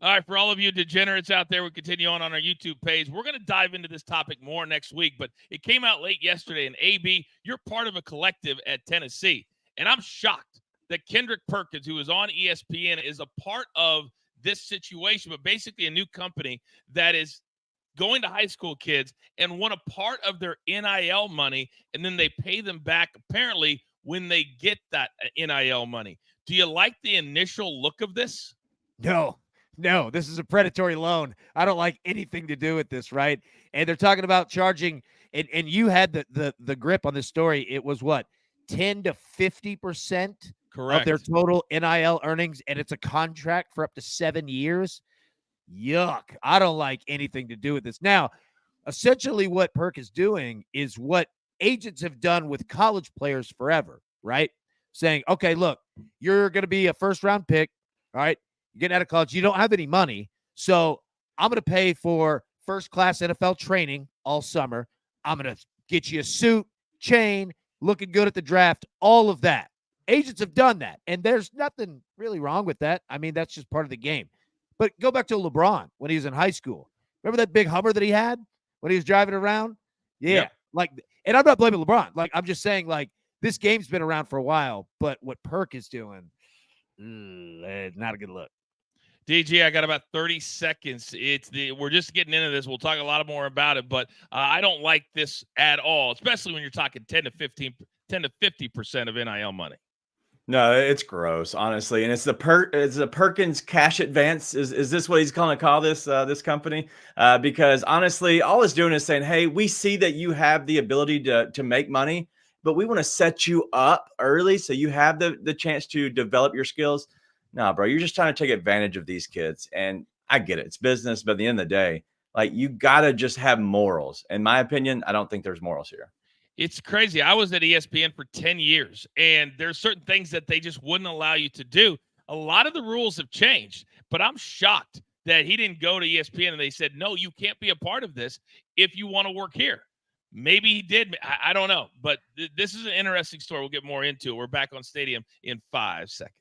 All right, for all of you degenerates out there, we continue on our YouTube page. We're going to dive into this topic more next week, but it came out late yesterday, and AB, you're part of a collective at Tennessee, and I'm shocked that Kendrick Perkins, who is on ESPN, is a part of this situation, but basically a new company that is going to high school kids and want a part of their NIL money, and then they pay them back, apparently, when they get that NIL money. Do you like the initial look of this? No, this is a predatory loan. I don't like anything to do with this, right? And they're talking about charging, and you had the grip on this story. It was what, 10 to 50% of their total NIL earnings, and it's a contract for up to 7 years. Yuck. I don't like anything to do with this. Now, essentially what Perk is doing is what agents have done with college players forever, right? Saying, okay, look, you're going to be a first-round pick, all right? You're getting out of college. You don't have any money, so I'm going to pay for first-class NFL training all summer. I'm going to get you a suit, chain, looking good at the draft, all of that. Agents have done that, and there's nothing really wrong with that. I mean, that's just part of the game. But go back to LeBron when he was in high school. Remember that big Hummer that he had when he was driving around? Yeah. Yep. And I'm not blaming LeBron. I'm just saying, this game's been around for a while, but what Perk is doing, not a good look. DG, I got about 30 seconds. We're just getting into this. We'll talk a lot more about it, but I don't like this at all, especially when you're talking 10 to 50% of NIL money. No, it's gross, honestly, and it's the Perkins cash advance. Is this what he's going to call this company? Because honestly, all it's doing is saying, "Hey, we see that you have the ability to make money, but we want to set you up early so you have the chance to develop your skills." No, bro, you're just trying to take advantage of these kids, and I get it; it's business, but at the end of the day, you gotta just have morals. In my opinion, I don't think there's morals here. It's crazy. I was at ESPN for 10 years, and there's certain things that they just wouldn't allow you to do. A lot of the rules have changed, but I'm shocked that he didn't go to ESPN and they said, no, you can't be a part of this if you want to work here. Maybe he did. I don't know, but this is an interesting story. We'll get more into it. We're back on Stadium in 5 seconds.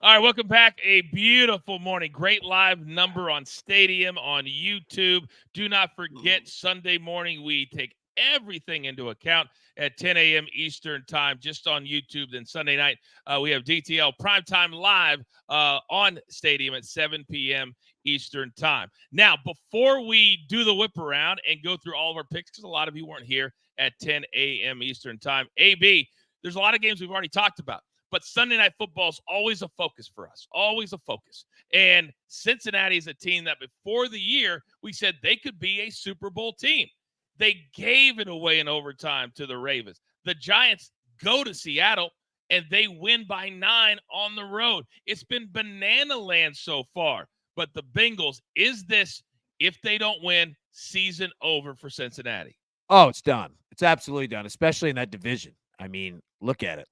All right, welcome back. A beautiful morning. Great live number on Stadium on YouTube. Do not forget, Sunday morning, we take everything into account at 10 a.m. Eastern time, just on YouTube. Then Sunday night, we have DTL Primetime Live on Stadium at 7 p.m. Eastern time. Now, before we do the whip around and go through all of our picks, because a lot of you weren't here at 10 a.m. Eastern time, AB, there's a lot of games we've already talked about. But Sunday Night Football is always a focus for us, always a focus. And Cincinnati is a team that before the year, we said they could be a Super Bowl team. They gave it away in overtime to the Ravens. The Giants go to Seattle, and they win by 9 on the road. It's been banana land so far. But the Bengals, is this, if they don't win, season over for Cincinnati? Oh, it's done. It's absolutely done, especially in that division. I mean, look at it.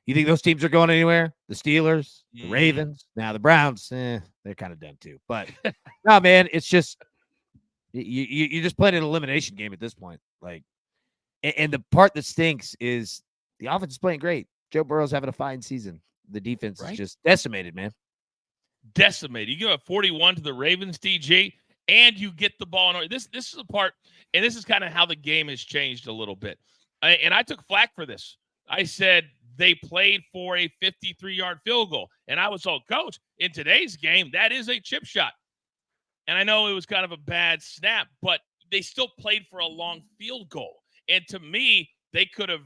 You think those teams are going anywhere? The Steelers, the Ravens, now the Browns, they're kind of done too. But no, man, it's just you're just playing an elimination game at this point. And the part that stinks is the offense is playing great. Joe Burrow's having a fine season. The defense is just decimated, man. Decimated. You give up 41 to the Ravens, DG, and you get the ball. This is the part, and this is kind of how the game has changed a little bit. And I took flack for this. I said they played for a 53-yard field goal. And I was told, Coach, in today's game, that is a chip shot. And I know it was kind of a bad snap, but they still played for a long field goal. And to me, they could have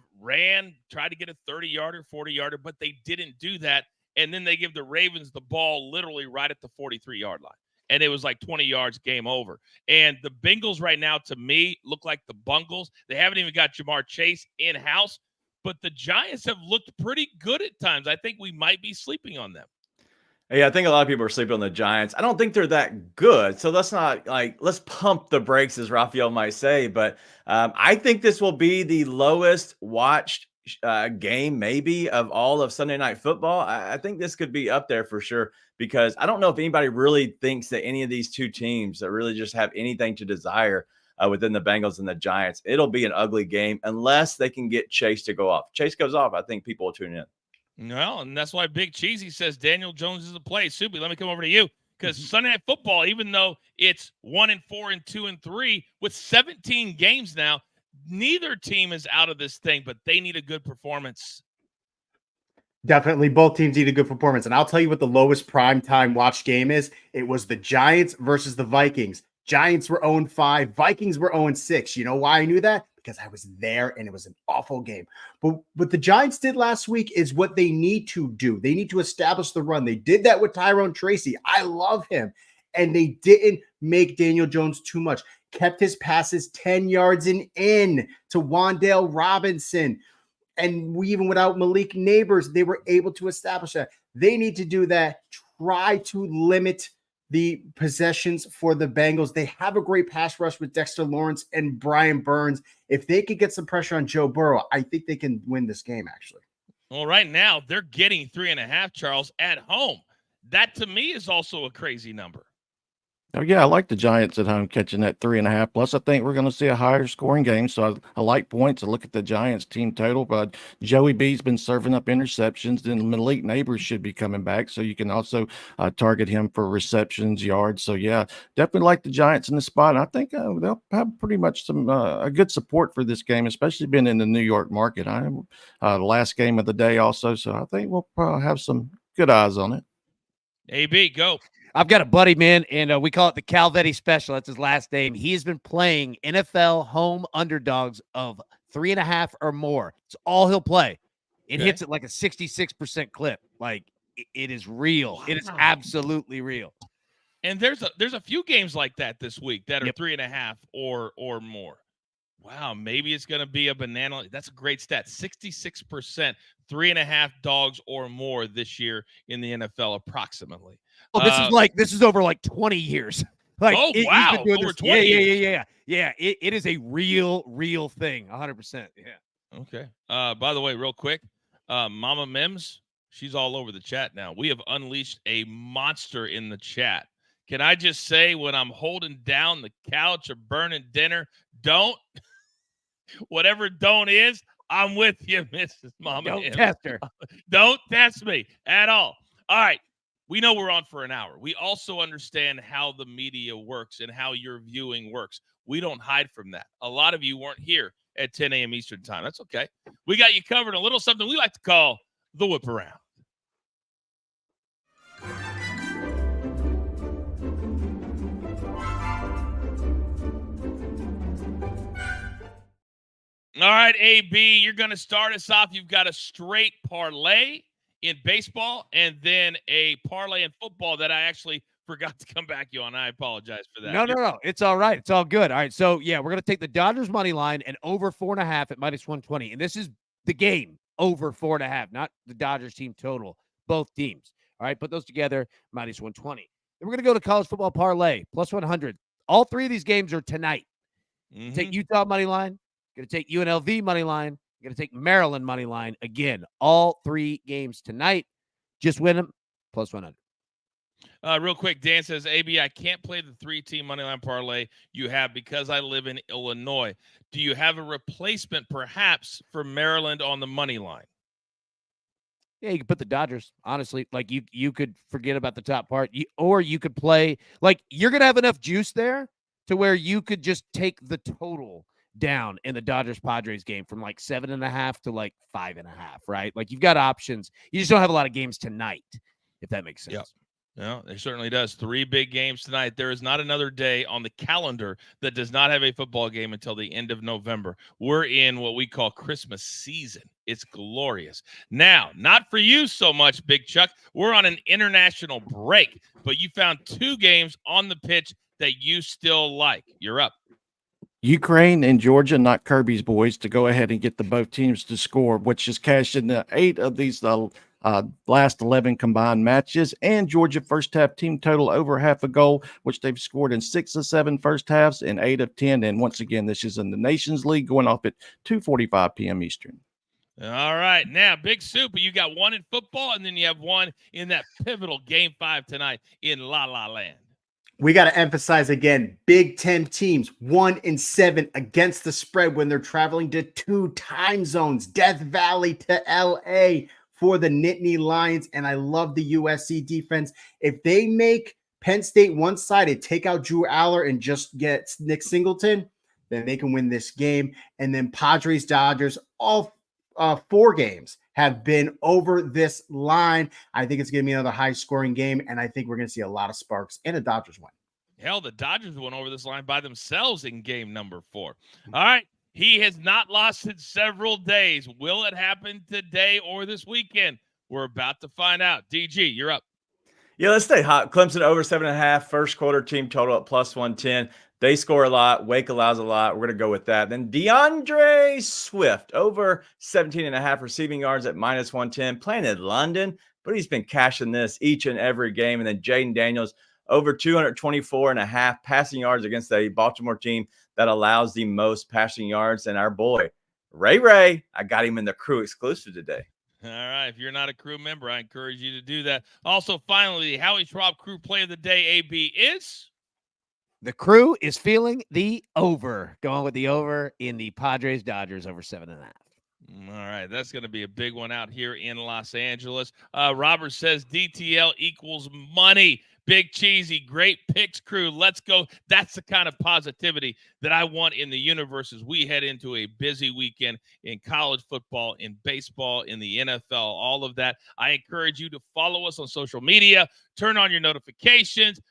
tried to get a 30-yarder, 40-yarder, but they didn't do that. And then they give the Ravens the ball literally right at the 43-yard line. And it was like 20 yards, game over. And the Bengals right now, to me, look like the Bungles. They haven't even got Jamar Chase in-house. But the Giants have looked pretty good at times. I think we might be sleeping on them. Yeah, I think a lot of people are sleeping on the Giants. I don't think they're that good. So let's pump the brakes, as Raphael might say. But I think this will be the lowest watched game maybe of all of Sunday Night Football. I think this could be up there for sure, because I don't know if anybody really thinks that any of these two teams that really just have anything to desire within the Bengals and the Giants. It'll be an ugly game unless they can get Chase to go off. Chase goes off, I think people will tune in. Well, and that's why Big Cheesy says Daniel Jones is a play. Soupy, let me come over to you, because Sunday Night Football, even though it's 1-4 and 2-3 with 17 games now, neither team is out of this thing, but they need a good performance. Definitely both teams need a good performance. And I'll tell you what the lowest primetime watch game is. It was the Giants versus the Vikings. Giants were 0-5. Vikings were 0-6. You know why I knew that? Because I was there and it was an awful game. But what the Giants did last week is what they need to do. They need to establish the run. They did that with Tyrone Tracy. I love him. And they didn't make Daniel Jones too much. Kept his passes 10 yards and in to Wan'Dale Robinson. And even without Malik Neighbors, they were able to establish that. They need to do that. Try to limit the possessions for the Bengals. They have a great pass rush with Dexter Lawrence and Brian Burns. If they could get some pressure on Joe Burrow, I think they can win this game, actually. Well, right now, they're getting 3.5, Charles, at home. That, to me, is also a crazy number. Oh, yeah, I like the Giants at home catching that 3.5. Plus, I think we're going to see a higher scoring game. So I like points. I look at the Giants team total, but Joey B's been serving up interceptions. Then Malik Neighbors should be coming back. So you can also target him for receptions, yards. So, yeah, definitely like the Giants in the spot. And I think they'll have pretty much some a good support for this game, especially being in the New York market. I'm the last game of the day also. So I think we'll have some good eyes on it. AB, go. I've got a buddy, man, and we call it the Calvetti Special. That's his last name. He has been playing NFL home underdogs of 3.5 or more. It's all he'll play. It hits it like a 66% clip. Like, it is real. Wow. It is absolutely real. And there's a few games like that this week that are 3.5 or more. Wow, maybe it's going to be a banana. That's a great stat. 66%, 3.5 dogs or more this year in the NFL, approximately. Oh, this is over like 20 years. Like, wow, over 20 years. Yeah. It is a real thing. 100%. Yeah. Okay. By the way, real quick, Mama Mims, she's all over the chat now. We have unleashed a monster in the chat. Can I just say, when I'm holding down the couch or burning dinner, don't. Whatever don't is, I'm with you, Mrs. Mama. Don't test her. Don't test me at all. All right. We know we're on for an hour. We also understand how the media works and how your viewing works. We don't hide from that. A lot of you weren't here at 10 a.m. Eastern time. That's okay. We got you covered. A little something we like to call the whip around. All right, AB, you're going to start us off. You've got a straight parlay in baseball and then a parlay in football that I actually forgot to come back to you on. I apologize for that. No. It's all right. It's all good. All right. So, yeah, we're going to take the Dodgers money line and over 4.5 at -120. And this is the game over 4.5, not the Dodgers team total, both teams. All right. Put those together, -120. Then we're going to go to college football parlay, +100. All three of these games are tonight. Take Utah money line. Going to take UNLV money line. Going to take Maryland money line. Again, all three games tonight. Just win them, +100. Real quick, Dan says, AB, I can't play the 3-team money line parlay you have because I live in Illinois. Do you have a replacement, perhaps, for Maryland on the money line? Yeah, you could put the Dodgers, honestly. Like, you could forget about the top part. Or you could play, like, you're going to have enough juice there to where you could just take the total down in the Dodgers-Padres game from like 7.5 to like 5.5, right? Like, you've got options. You just don't have a lot of games tonight, if that makes sense. Yep. No, it certainly does. 3 big games tonight. There is not another day on the calendar that does not have a football game until the end of November. We're in what we call Christmas season. It's glorious. Now, not for you so much, Big Chuck. We're on an international break, but you found 2 games on the pitch that you still like. You're up. Ukraine and Georgia, not Kirby's boys, to go ahead and get the both teams to score, which has cashed in 8 of these last 11 combined matches. And Georgia first half team total over half a goal, which they've scored in 6 of 7 first halves and 8 of 10. And once again, this is in the Nations League going off at 2:45 p.m. Eastern. All right. Now, Big Super, you got one in football, and then you have one in that pivotal Game 5 tonight in La La Land. We got to emphasize again, Big Ten teams 1-7 against the spread when they're traveling to 2 time zones, Death Valley to LA for the Nittany Lions. And I love the USC defense. If they make Penn State one-sided, take out Drew Aller and just get Nick Singleton, then they can win this game. And then Padres, Dodgers, all 4 games have been over this line. I think it's going to be another high-scoring game, and I think we're going to see a lot of sparks and a Dodgers win. Hell, the Dodgers went over this line by themselves in game number 4. All right. He has not lost in several days. Will it happen today or this weekend? We're about to find out. DG, you're up. Yeah, let's stay hot. Clemson over 7.5. First quarter team total at +110. They score a lot. Wake allows a lot. We're going to go with that. Then DeAndre Swift over 17.5 receiving yards at -110. Playing in London, but he's been cashing this each and every game. And then Jaden Daniels over 224.5 passing yards against a Baltimore team that allows the most passing yards. And our boy, Ray, I got him in the crew exclusive today. All right. If you're not a crew member, I encourage you to do that. Also, finally, the Howie Schwab crew play of the day, AB, is? The crew is feeling the over. Going with the over in the Padres Dodgers over 7.5. All right. That's going to be a big one out here in Los Angeles. Robert says DTL equals money. Big Cheesy, great picks, crew. Let's go. That's the kind of positivity that I want in the universe as we head into a busy weekend in college football, in baseball, in the NFL, all of that. I encourage you to follow us on social media, turn on your notifications,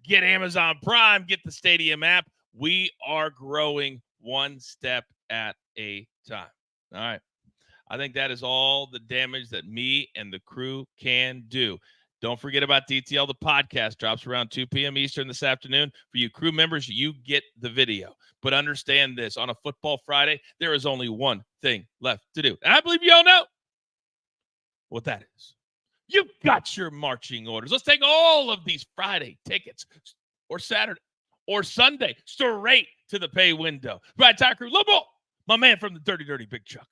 get Amazon Prime, get the Stadium app. We are growing one step at a time. All right. I think that is all the damage that me and the crew can do. Don't forget about DTL. The podcast drops around 2 p.m. Eastern this afternoon. For you crew members, you get the video. But understand this, on a football Friday, there is only one thing left to do. And I believe you all know what that is. You've got your marching orders. Let's take all of these Friday tickets or Saturday or Sunday straight to the pay window. Right, Tire Crew, Lobo, my man from the Dirty Big Chuck,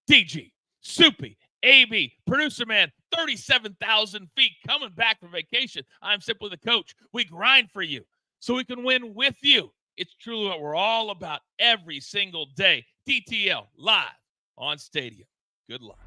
DG, Soupy, AB, producer man, 37,000 feet coming back from vacation. I'm simply the coach. We grind for you so we can win with you. It's truly what we're all about every single day. DTL live on Stadium. Good luck.